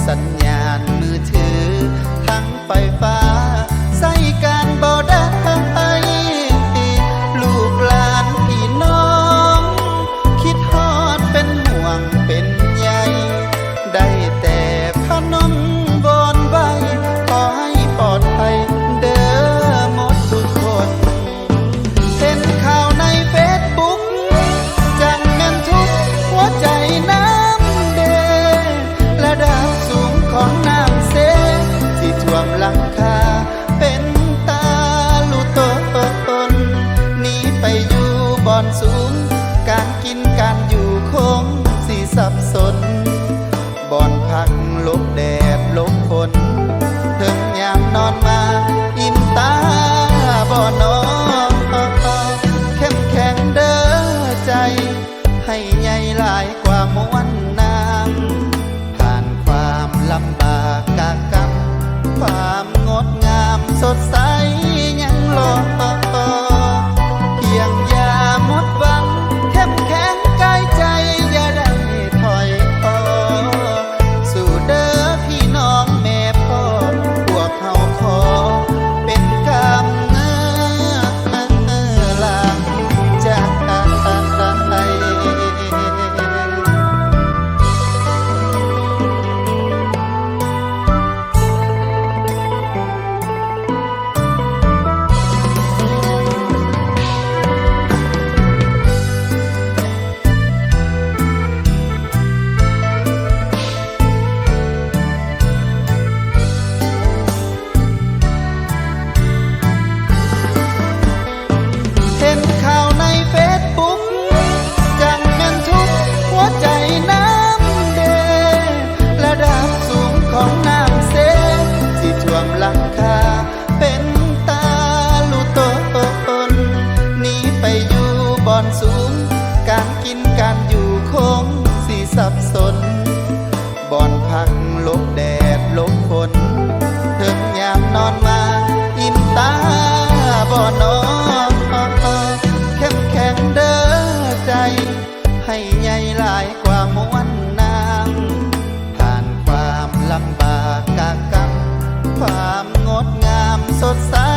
สัญญาณมือถือทั้งไฟฟ้าใส่การบ่ได้ลูกหลานพี่น้องคิดฮอดเป็นห่วงเป็นใยได้แต่พนมวอนไว้ขอให้ปลอดภัยเด้อหมดทุกคนเห็นข่าวในเฟซบุ๊กจังแม่นทุกหัวใจน้ำเดระดับสูงของน้ำเสที่ท่วมหลังคาเป็นตาลูโตนหนีไปอยู่บ่อนสูงการกินการอยู่คงสิสับสนบ่อนพักลบแดดลบฝนถึงยามนอนมาอิ่มตาบ่นอนเข้มแข็งเด้อใจให้ใหญ่หลายกว่ามวลน้ำผ่านความลำบากกากรรมความงดงามสดใสยังรอเพียงอย่าหมดหวังเข้มแข็งกายใจอย่าได้ถอยสู่เด้อพี่น้องแม่พ่อพวกเขาขอเป็นกำลังใจ สดใส